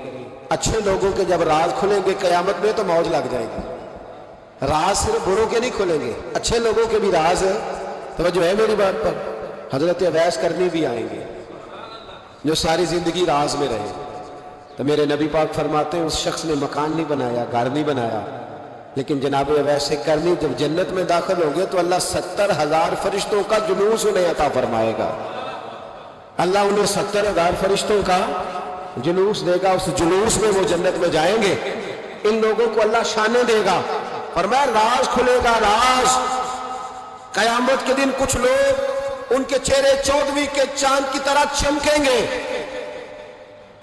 اچھے لوگوں کے جب راز کھلیں گے قیامت میں تو موج لگ جائے گی۔ راز صرف بروں کے نہیں کھلیں گے، اچھے لوگوں کے بھی راز ہے۔ توجہ ہے میری بات پر؟ حضرت اویس کرنی بھی آئیں گے جو ساری زندگی راز میں رہے، تو میرے نبی پاک فرماتے ہیں اس شخص نے مکان نہیں بنایا، گھر نہیں بنایا، لیکن جناب اویس کرنی جب جنت میں داخل ہوں گے تو اللہ 70,000 فرشتوں کا جلوس انہیں عطا فرمائے گا۔ اللہ انہیں 70,000 فرشتوں کا جلوس دے گا، اس جلوس میں وہ جنت میں جائیں گے، ان لوگوں کو اللہ شانیں دے گا، فرمایا راز کھلے گا، راز۔ قیامت کے دن کچھ لوگ ان کے چہرے 14ویں کے چاند کی طرح چمکیں گے،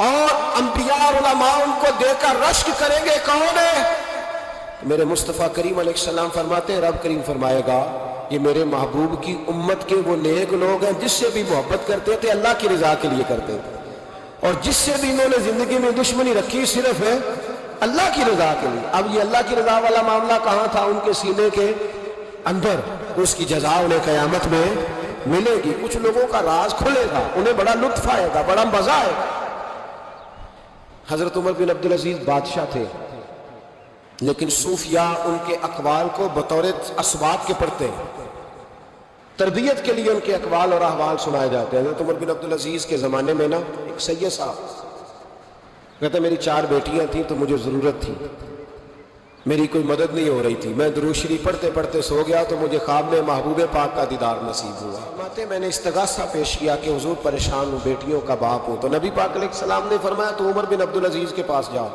اور انبیاء اور علماء ان کو دیکھ کر رشک کریں گے، کون ہے؟ میرے مصطفیٰ کریم علیہ السلام فرماتے ہیں رب کریم فرمائے گا یہ میرے محبوب کی امت کے وہ نیک لوگ ہیں جس سے بھی محبت کرتے تھے اللہ کی رضا کے لیے کرتے تھے، اور جس سے بھی انہوں نے زندگی میں دشمنی رکھی صرف ہے اللہ کی رضا کے لیے۔ اب یہ اللہ کی رضا والا معاملہ کہاں تھا؟ ان کے سینے کے اندر، اس کی جزا انہیں قیامت میں ملے گی۔ کچھ لوگوں کا راز کھلے گا، انہیں بڑا لطف آئے گا، بڑا مزہ آئے گا۔ حضرت عمر بن عبدالعزیز بادشاہ تھے، لیکن صوفیاء ان کے اقوال کو بطور اسباب کے پڑھتے ہیں، تربیت کے لیے ان کے اقوال اور احوال سنائے جاتے ہیں۔ حضرت عمر بن عبدالعزیز کے زمانے میں نا ایک سید صاحب کہتے میری 4 بیٹیاں تھیں تو مجھے ضرورت تھی، میری کوئی مدد نہیں ہو رہی تھی، میں درود شریف پڑھتے پڑھتے سو گیا تو مجھے خواب میں محبوب پاک کا دیدار نصیب ہوا۔ میں نے استغاثہ پیش کیا کہ حضور پریشان ہوں، بیٹیوں کا باپ ہوں، تو نبی پاک علیہ السلام نے فرمایا تو عمر بن عبدالعزیز کے پاس جاؤ۔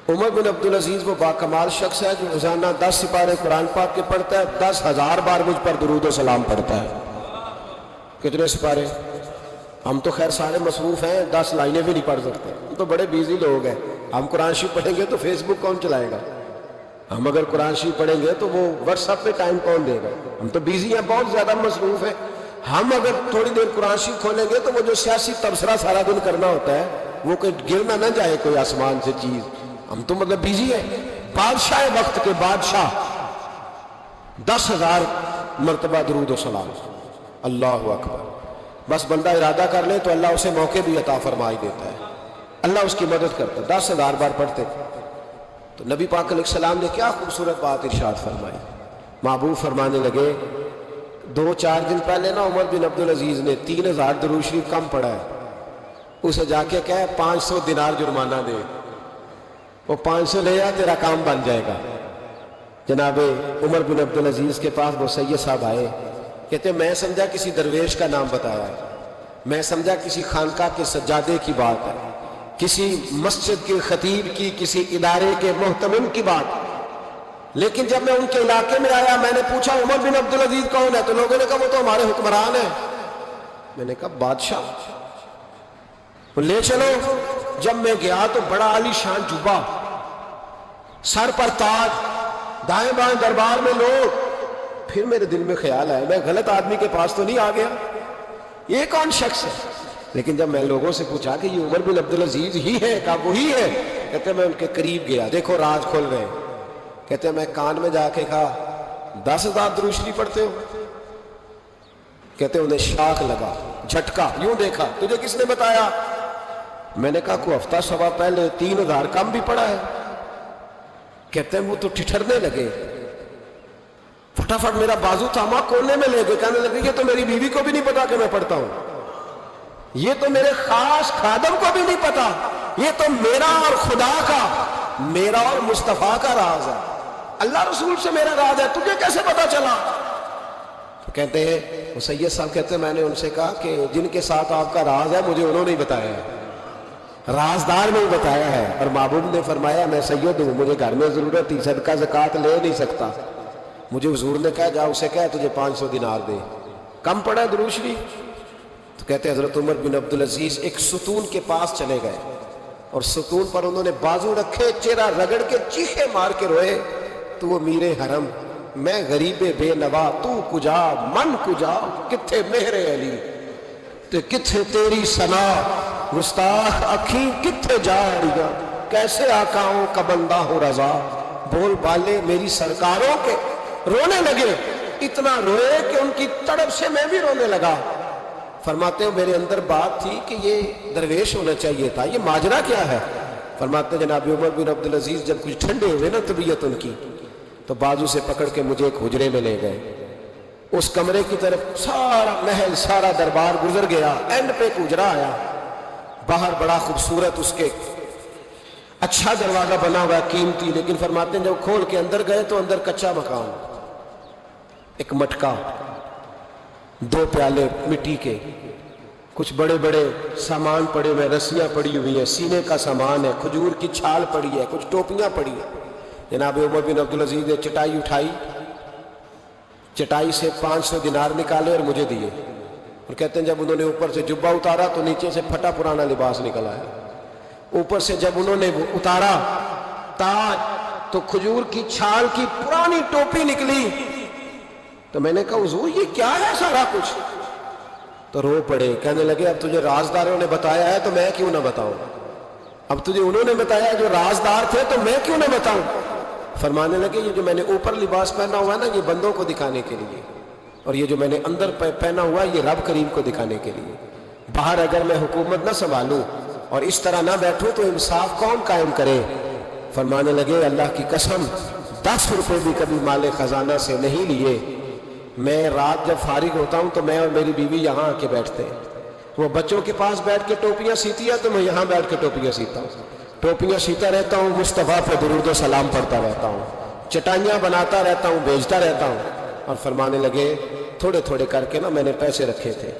عمر بن عبدالعزیز وہ باکمال شخص ہے جو روزانہ 10 سپارے قرآن پاک کے پڑھتا ہے، 10,000 بار مجھ پر درود و سلام پڑھتا ہے۔ کتنے سپارے؟ ہم تو خیر سارے مصروف ہیں، 10 لائنیں بھی نہیں پڑھ سکتے، ہم تو بڑے بیزی لوگ ہیں۔ ہم قرآن شریف پڑھیں گے تو فیس بک کون چلائے گا؟ ہم اگر قرآن شریف پڑھیں گے تو وہ واٹس ایپ پہ ٹائم کون دے گا؟ ہم تو بیزی ہیں، بہت زیادہ مصروف ہیں۔ ہم اگر تھوڑی دیر قرآن شریف کھولیں گے تو وہ جو سیاسی تبصرہ سارا دن کرنا ہوتا ہے وہ کوئی گرنا نہ جائے کوئی آسمان سے چیز، ہم تو مطلب بیزی ہیں۔ بادشاہ وقت کے بادشاہ 10,000 مرتبہ درود و سلام، اللہ اکبر۔ بس بندہ ارادہ کر لے تو اللہ اسے موقع بھی عطا فرمائی دیتا ہے، اللہ اس کی مدد کرتا ہے۔ 10,000 بار پڑھتے تھے تو نبی پاک علیہ السلام نے کیا خوبصورت بات ارشاد فرمائی۔ محبوب فرمانے لگے 2-4 دن پہلے نا عمر بن عبدالعزیز نے 3,000 درود شریف کم پڑھا ہے، اسے جا کے کہے 500 دینار جرمانہ دے، وہ 500 لے آ تیرا کام بن جائے گا۔ جناب عمر بن عبدالعزیز کے پاس وہ سید صاحب آئے، کہتے میں سمجھا کسی درویش کا نام بتایا ہے، میں سمجھا کسی خانقاہ کے سجادے کی بات ہے، کسی مسجد کے خطیب کی، کسی ادارے کے محتمم کی بات، لیکن جب میں ان کے علاقے میں آیا میں نے پوچھا عمر بن عبدالعزیز کون ہے؟ تو لوگوں نے کہا وہ تو ہمارے حکمران ہیں۔ میں نے کہا بادشاہ؟ لے چلو۔ جب میں گیا تو بڑا عالی شان جبہ، سر پر تاج، دائیں بائیں دربار میں لوگ۔ پھر میرے دل میں خیال آیا میں غلط آدمی کے پاس تو نہیں آ گیا، یہ کون شخص ہے؟ لیکن جب میں لوگوں سے پوچھا کہ یہ عمر بن عبدالعزیز ہی ہے، کہا وہی ہے۔ کہتے میں ان کے قریب گیا، دیکھو راز کھل رہے ہیں۔ کہتے میں کان میں جا کے کہا 10,000 درود شریف پڑھتے ہو؟ کہتے انہیں شاخ لگا، جھٹکا، یوں دیکھا تجھے کس نے بتایا؟ میں نے کہا کوئی ہفتہ سوا پہلے 3,000 کم بھی پڑھا ہے۔ کہتے ہیں وہ تو ٹھٹھرنے لگے، فٹافٹ میرا بازو تھاما، کونے میں لے گئے، کہنے لگے یہ تو میری بیوی کو بھی نہیں پتا کہ میں پڑھتا ہوں، یہ تو میرے خاص خادم کو بھی نہیں پتا، یہ تو میرا اور خدا کا، میرا اور مصطفیٰ کا راز ہے، اللہ رسول سے میرا راز ہے، تجھے کیسے پتا چلا؟ تو کہتے ہیں وہ سید صاحب کہتے ہیں میں نے ان سے کہا کہ جن کے ساتھ آپ کا راز ہے مجھے انہوں نے بتایا ہے، رازدار نے بتایا ہے۔ اور محبوب نے فرمایا میں سید ہوں، مجھے گھر میں ضرورت تھی، صدقہ زکوٰۃ لے نہیں سکتا، مجھے حضور نے کہا جا اسے کہا تجھے 500 دینار دے، کم پڑا درود شریف؟ تو کہتے ہیں حضرت عمر بن عبدالعزیز ایک ستون کے پاس چلے گئے اور ستون پر انہوں نے بازو رکھے، چہرہ رگڑ کے چیخے مار کے روئے، تو وہ میر حرم میں غریب بے نوا تو کجا من کجا کتھے مہر علی تے کتھے تیری ثنا گستاخ اکھیں کتھے جا رہا کیسے آقاؤں کا بندہ ہو رضا بول بالے میری سرکاروں کے رونے لگے اتنا روئے کہ ان کی تڑپ سے میں بھی رونے لگا فرماتے ہیں میرے اندر بات تھی کہ یہ درویش ہونا چاہیے تھا یہ ماجرا کیا ہے فرماتے ہیں جناب عمر بن عبدالعزیز جب کچھ ٹھنڈے ہوئے نا طبیعت ان کی تو بازو سے پکڑ کے مجھے ایک حجرے میں لے گئے اس کمرے کی طرف سارا محل سارا دربار گزر گیا اینڈ پہ ایک حجرا آیا باہر بڑا خوبصورت اس کے اچھا دروازہ بنا ہوا قیمتی لیکن فرماتے ہیں جب کھول کے اندر گئے تو اندر کچا مکان ایک مٹکا 2 پیالے مٹی کے کچھ بڑے بڑے سامان پڑے ہوئے رسیاں پڑی ہوئی ہیں سینے کا سامان ہے کھجور کی چھال پڑی ہے کچھ ٹوپیاں پڑی ہیں جناب عمر بن عبدالعزیز نے چٹائی اٹھائی چٹائی سے 500 دینار نکالے اور مجھے دیے اور کہتے ہیں جب انہوں نے اوپر سے جبہ اتارا تو نیچے سے پھٹا پرانا لباس نکل آیا اوپر سے جب انہوں نے اتارا تاج تو کھجور کی چھال کی پرانی ٹوپی نکلی تو میں نے کہا حضور یہ کیا ہے سارا کچھ تو رو پڑے کہنے لگے اب تجھے رازداروں نے بتایا ہے تو میں کیوں نہ بتاؤں اب تجھے انہوں نے بتایا جو رازدار تھے تو میں کیوں نہ بتاؤں فرمانے لگے یہ جو میں نے اوپر لباس پہنا ہوا ہے نا یہ بندوں کو دکھانے کے لیے اور یہ جو میں نے اندر پہنا ہوا ہے یہ رب کریم کو دکھانے کے لیے باہر اگر میں حکومت نہ سنبھالوں اور اس طرح نہ بیٹھوں تو انصاف کون قائم کرے فرمانے لگے اللہ کی قسم 10 روپے بھی کبھی مال خزانہ سے نہیں لیے میں رات جب فارغ ہوتا ہوں تو میں اور میری بیوی یہاں آ کے بیٹھتے ہیں وہ بچوں کے پاس بیٹھ کے ٹوپیاں سیتی ہے تو میں یہاں بیٹھ کے ٹوپیاں سیتا ہوں ٹوپیاں سیتا رہتا ہوں مصطفیٰ پہ درود و سلام پڑھتا رہتا ہوں چٹائیاں بناتا رہتا ہوں بیچتا رہتا ہوں اور فرمانے لگے تھوڑے تھوڑے کر کے نا میں نے پیسے رکھے تھے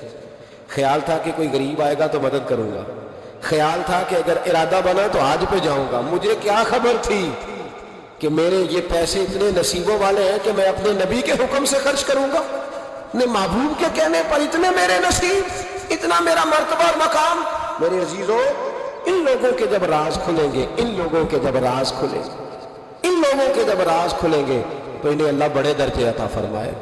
خیال تھا کہ کوئی غریب آئے گا تو مدد کروں گا خیال تھا کہ اگر ارادہ بنا تو آج پہ جاؤں گا مجھے کیا خبر تھی کہ میرے یہ پیسے اتنے نصیبوں والے ہیں کہ میں اپنے نبی کے حکم سے خرچ کروں گا اپنے محبوب کے کہنے پر اتنے میرے نصیب اتنا میرا مرتبہ اور مقام میرے عزیزوں ان لوگوں کے جب راز کھلیں گے ان لوگوں کے جب راز کھلیں گے ان لوگوں کے جب راز کھلیں گے تو انہیں اللہ بڑے درجے عطا فرمائے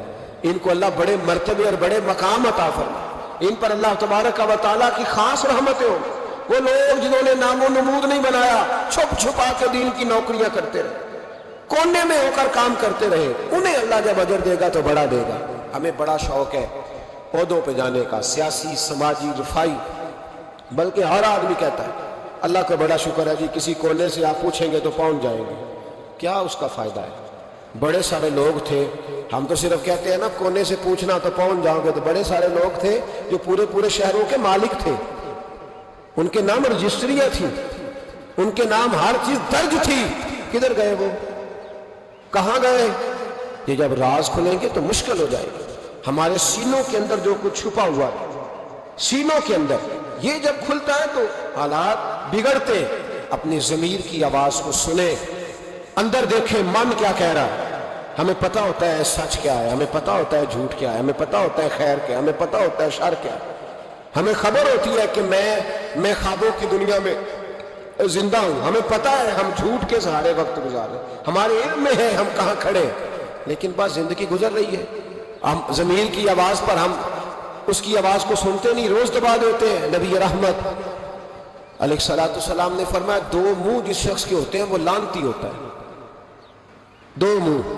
ان کو اللہ بڑے مرتبے اور بڑے مقام عطا فرمائے ان پر اللہ تبارک و تعالیٰ کی خاص رحمتیں ہوں وہ لوگ جنہوں نے نام و نمود نہیں بنایا چھپ چھپا کے دین کی نوکریاں کرتے رہے کونے میں ہو کر کام کرتے رہے انہیں اللہ جب اجر دے گا تو بڑا دے گا ہمیں بڑا شوق ہے عہدوں پہ جانے کا سیاسی سماجی رفائی بلکہ ہر آدمی کہتا ہے اللہ کا بڑا شکر ہے جی کسی کونے سے آپ پوچھیں گے تو پہنچ جائیں گے کیا اس کا فائدہ ہے بڑے سارے لوگ تھے ہم تو صرف کہتے ہیں نا کونے سے پوچھنا تو پہنچ جاؤ گے تو بڑے سارے لوگ تھے جو پورے شہروں کے مالک تھے ان کے نام رجسٹریاں تھیں ان کے نام ہر چیز درج تھی کدھر گئے وہ کہاں گئے یہ جب راز کھلیں گے تو مشکل ہو جائے گی ہمارے سینوں کے اندر جو کچھ چھپا ہوا ہے سینوں کے اندر یہ جب کھلتا ہے تو حالات بگڑتے اپنی ضمیر کی آواز کو سنیں اندر دیکھیں من کیا کہہ رہا ہے ہمیں پتہ ہوتا ہے سچ کیا ہے ہمیں پتہ ہوتا ہے جھوٹ کیا ہے ہمیں پتہ ہوتا ہے خیر کیا ہے ہمیں پتہ ہوتا ہے شر کیا ہے ہمیں خبر ہوتی ہے کہ میں خوابوں کی دنیا میں زندہ ہوں ہمیں پتہ ہے ہم جھوٹ کے سہارے وقت گزارے ہمارے علم میں ہے ہم کہاں کھڑے لیکن بس زندگی گزر رہی ہے ہم ضمیر کی آواز پر ہم اس کی آواز کو سنتے نہیں روز دبا دیتے ہیں نبی رحمت علیہ الصلوۃ والسلام نے فرمایا 2 منہ جس شخص کے ہوتے ہیں وہ لعنتی ہوتا ہے 2 منہ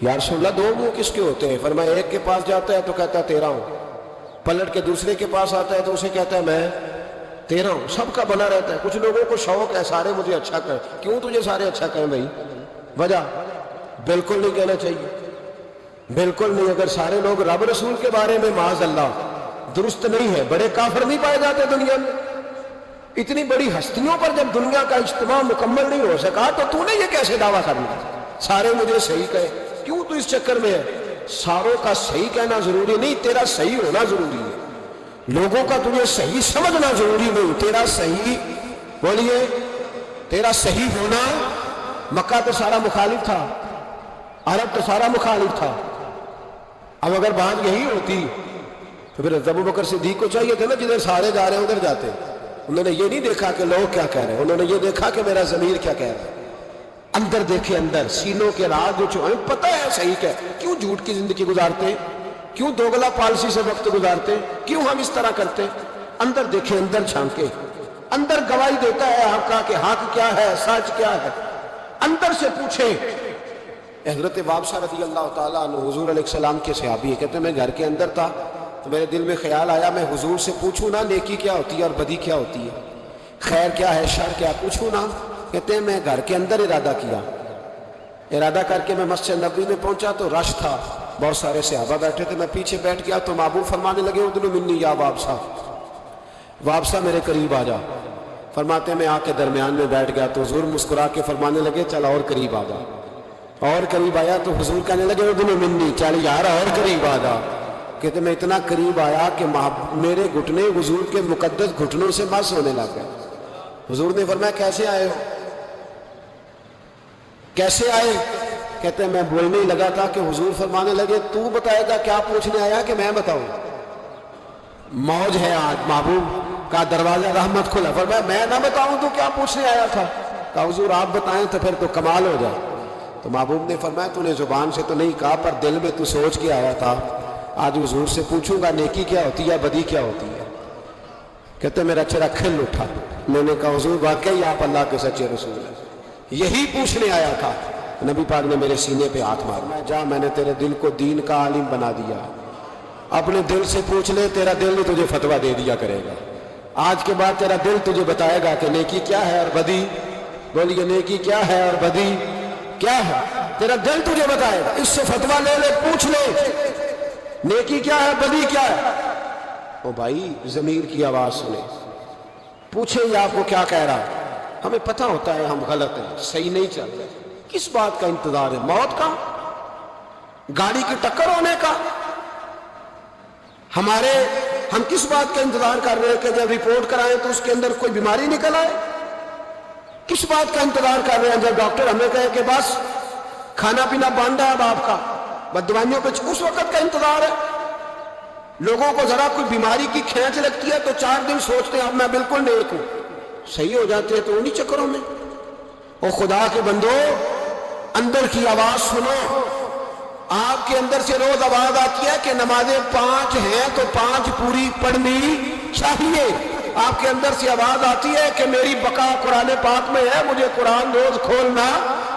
یا رسول اللہ 2 منہ کس کے ہوتے ہیں فرمایا ایک کے پاس جاتا ہے تو کہتا ہے تیرا ہوں پلٹ کے دوسرے کے پاس آتا ہے تو اسے کہتا ہے میں تیرا ہوں سب کا بنا رہتا ہے کچھ لوگوں کو شوق ہے سارے مجھے اچھا کہیں کیوں تجھے سارے اچھا کہیں بھائی وجہ بالکل نہیں کہنا چاہیے بالکل نہیں اگر سارے لوگ رب رسول کے بارے میں معاذ اللہ درست نہیں ہے بڑے کافر نہیں پائے جاتے دنیا میں اتنی بڑی ہستیوں پر جب دنیا کا اجتماع مکمل نہیں ہو سکا تو نے یہ کیسے دعویٰ کر لیا سارے مجھے صحیح کہیں کیوں تو اس چکر میں ہے ساروں کا صحیح کہنا ضروری نہیں تیرا صحیح ہونا ضروری ہے لوگوں کا تجھے صحیح سمجھنا ضروری نہیں تیرا صحیح بولیے تیرا صحیح ہونا مکہ تو سارا مخالف تھا عرب تو سارا مخالف تھا اب اگر بات یہی ہوتی تو پھر ابو بکر صدیق کو چاہیے تھا نا جدھر سارے جا رہے ہیں ادھر جاتے انہوں نے یہ نہیں دیکھا کہ لوگ کیا کہہ رہے ہیں انہوں نے یہ دیکھا کہ میرا ضمیر کیا کہہ رہا ہے اندر دیکھے اندر سینوں کے راز جو چھوئے، پتہ ہے صحیح کیا، کیوں جھوٹ کی زندگی گزارتے ہیں، کیوں دوگلا پالسی سے وقت گزارتے ہیں، کیوں ہم اس طرح کرتے ہیں؟ اندر دیکھے اندر جھانکے، اندر گواہی دیتا ہے آپ کا کہ حق کیا ہے، سچ کیا ہے، اندر سے پوچھے۔ حضرت وابسہ رضی اللہ تعالیٰ عنہ حضور علیہ السلام کے صحابی ہے، کہتے ہیں میں گھر کے اندر تھا تو میرے دل میں خیال آیا میں حضور سے پوچھوں نا نیکی کیا ہوتی ہے اور بدی کیا ہوتی ہے، خیر کیا ہے شر کیا، پوچھوں نا۔ کہتے ہیں میں گھر کے اندر ارادہ کیا، ارادہ کر کے میں مسجد نبوی میں پہنچا تو رش تھا، بہت سارے صحابہ بیٹھے تھے، میں پیچھے بیٹھ گیا تو محبوب فرمانے لگے ادنو منی یا وابسہ، وابسہ میرے قریب آ جا۔ فرماتے ہیں میں آ کے درمیان میں بیٹھ گیا تو حضور مسکرا کے فرمانے لگے چل اور قریب آ جا، اور قریب آیا تو حضور کہنے لگے ادنو منی، چل یار اور قریب آ جا۔ کہتے میں اتنا قریب آیا کہ میرے گھٹنے حضور کے مقدس گھٹنوں سے مس ہونے لگ گئے۔ حضور نے فرمایا کیسے آئے ہو، کیسے آئے؟ کہتے ہیں میں بولنے ہی لگا تھا کہ حضور فرمانے لگے تو بتائے گا کیا پوچھنے آیا کہ میں بتاؤں؟ موج ہے آج، محبوب کا دروازہ رحمت کھلا، فرمایا میں نہ بتاؤں تو کیا پوچھنے آیا تھا؟ کہا حضور آپ بتائیں تو پھر تو کمال ہو جائے۔ تو محبوب نے فرمایا تو نے زبان سے تو نہیں کہا پر دل میں تو سوچ کے آیا تھا، آج حضور سے پوچھوں گا نیکی کیا ہوتی ہے بدی کیا ہوتی ہے۔ کہتے میرا چہرہ کھل اٹھا، میں نے کہا حضور واقعی آپ اللہ کے سچے رسول ہیں، یہی پوچھنے آیا تھا۔ نبی پاک نے میرے سینے پہ ہاتھ مارا، جا میں نے تیرے دل کو دین کا عالم بنا دیا، اپنے دل سے پوچھ لے، تیرا دل ہی تجھے فتویٰ دے دیا کرے گا۔ آج کے بعد تیرا دل تجھے بتائے گا کہ نیکی کیا ہے اور بدی، بولیے نیکی کیا ہے اور بدی کیا ہے، تیرا دل تجھے بتائے گا، اس سے فتویٰ لے لے، پوچھ لے نیکی کیا ہے بدی کیا ہے۔ او بھائی ضمیر کی آواز سنے، پوچھے یہ آپ کو کیا کہہ رہا، ہمیں پتہ ہوتا ہے ہم غلط ہیں، صحیح نہیں چل رہے، کس بات کا انتظار ہے؟ موت کا، گاڑی کی ٹکر ہونے کا؟ ہم کس بات کا انتظار کر رہے ہیں کہ جب رپورٹ کرائیں تو اس کے اندر کوئی بیماری نکل آئے؟ کس بات کا انتظار کر رہے ہیں جب ڈاکٹر ہمیں کہے کہ بس کھانا پینا بند ہے اب آپ کا، بد دوائیوں پہ، اس وقت کا انتظار ہے؟ لوگوں کو ذرا کوئی بیماری کی کھینچ لگتی ہے تو 4 دن سوچتے ہیں اب میں بالکل نیک ہوں، صحیح ہو جاتے ہیں تو انہی چکروں میں۔ او خدا کے بندو اندر کی آواز سنو، آپ کے اندر سے روز آواز آتی ہے کہ نمازیں 5 ہیں تو 5 پوری پڑھنی چاہیے، آپ کے اندر سے آواز آتی ہے کہ میری بقا قرآن پاک میں ہے، مجھے قرآن روز کھولنا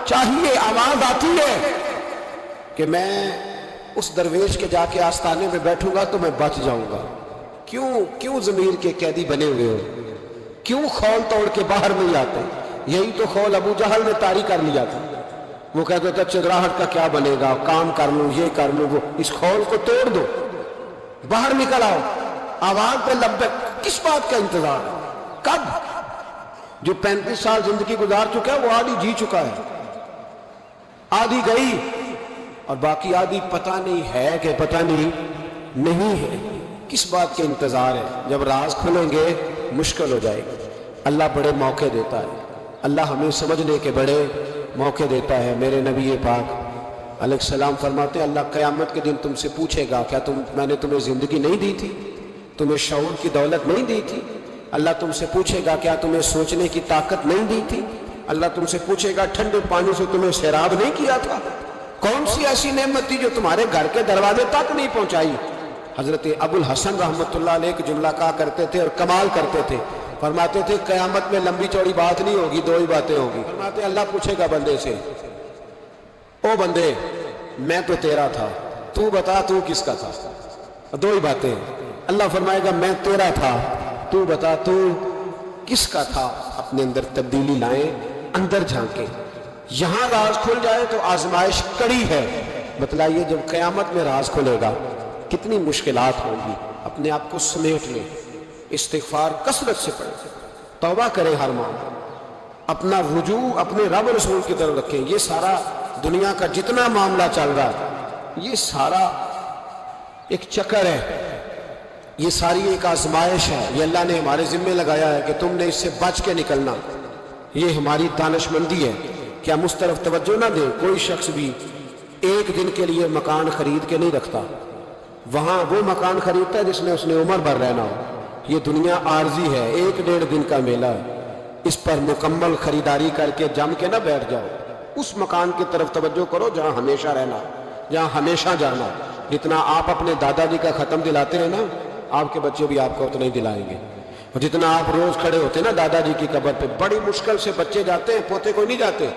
چاہیے، آواز آتی ہے کہ میں اس درویش کے جا کے آستانے میں بیٹھوں گا تو میں بچ جاؤں گا۔ کیوں ضمیر کے قیدی بنے ہوئے ہو؟ کیوں خول توڑ کے باہر نہیں آتے؟ یہی تو خول ابو جہل نے طاری کر لیا تھا، وہ کہتے تھے چگراہٹ کا کیا بنے گا، کام کر لوں یہ کر لوں وہ، اس خول کو توڑ دو، باہر نکل آؤ، آواز پہ لبیک۔ کس بات کا انتظار ہے؟ کب؟ جو 35 سال زندگی گزار چکا ہے وہ آدھی جی چکا ہے، آدھی گئی اور باقی آدھی پتہ نہیں ہے کہ پتہ نہیں ہے۔ کس بات کے انتظار ہے؟ جب راز کھلیں گے مشکل ہو جائے گا۔ اللہ بڑے موقع دیتا ہے، اللہ ہمیں سمجھنے کے بڑے موقع دیتا ہے۔ میرے نبی پاک علیہ السلام فرماتے ہیں اللہ قیامت کے دن تم سے پوچھے گا کیا میں نے تمہیں زندگی نہیں دی تھی، تمہیں شعور کی دولت نہیں دی تھی؟ اللہ تم سے پوچھے گا کیا تمہیں سوچنے کی طاقت نہیں دی تھی؟ اللہ تم سے پوچھے گا ٹھنڈے پانی سے تمہیں سیراب نہیں کیا تھا؟ کون سی ایسی نعمت تھی جو تمہارے گھر کے دروازے تک نہیں پہنچائی؟ حضرت ابو الحسن رحمۃ اللہ علیہ ایک جملہ کہا کرتے تھے اور کمال کرتے تھے، فرماتے تھے قیامت میں لمبی چوڑی بات نہیں ہوگی، 2 ہی باتیں ہوگی۔ فرماتے اللہ پوچھے گا بندے سے، او بندے میں تو تیرا تھا، تو بتا تو کس کا تھا؟ 2 ہی باتیں۔ اللہ فرمائے گا میں تیرا تھا، تو بتا تو کس کا تھا؟ اپنے اندر تبدیلی لائیں، اندر جھانکیں، یہاں راز کھل جائے تو آزمائش کڑی ہے۔ بتلائیے جب قیامت میں راز کھلے گا کتنی مشکلات ہوں گی۔ اپنے آپ کو سمیٹ لیں، استغفار کثرت سے پڑھیں، توبہ کریں ہر ماہ، اپنا رجوع اپنے رب رسول کی طرف رکھیں۔ یہ سارا دنیا کا جتنا معاملہ چل رہا ہے یہ سارا ایک چکر ہے، یہ ساری ایک آزمائش ہے، یہ اللہ نے ہمارے ذمے لگایا ہے کہ تم نے اس سے بچ کے نکلنا۔ یہ ہماری دانش مندی ہے کہ ہم اس طرف توجہ نہ دیں۔ کوئی شخص بھی ایک دن کے لیے مکان خرید کے نہیں رکھتا، وہاں وہ مکان خریدتا ہے جس میں اس نے عمر بھر رہنا ہو۔ یہ دنیا عارضی ہے، 1-1.5 دن کا میلہ ہے، اس پر مکمل خریداری کر کے جم کے نہ بیٹھ جاؤ۔ اس مکان کی طرف توجہ کرو جہاں ہمیشہ رہنا، جہاں ہمیشہ جانا۔ جتنا آپ اپنے دادا جی کا ختم دلاتے ہیں نا، آپ کے بچے بھی آپ کو اتنا ہی دلائیں گے۔ اور جتنا آپ روز کھڑے ہوتے ہیں نا دادا جی کی قبر پہ، بڑی مشکل سے بچے جاتے ہیں، پوتے کوئی نہیں جاتے،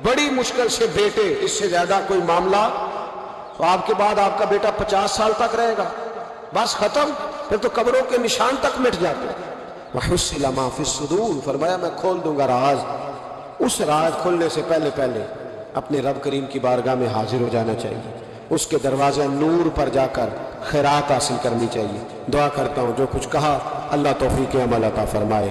بڑی مشکل سے بیٹے، اس سے زیادہ کوئی معاملہ تو آپ کے بعد آپ کا بیٹا 50 سال تک رہے گا، بس ختم، پھر تو قبروں کے نشان تک مٹ جاتے ہیں۔ وَحُصِّلَ مَا فِي الصُّدُورِ، فرمایا میں کھول دوں گا راز۔ اس راز کھلنے سے پہلے پہلے اپنے رب کریم کی بارگاہ میں حاضر ہو جانا چاہیے، اس کے دروازے نور پر جا کر خیرات حاصل کرنی چاہیے۔ دعا کرتا ہوں جو کچھ کہا اللہ توفیق عمل عطا فرمائے۔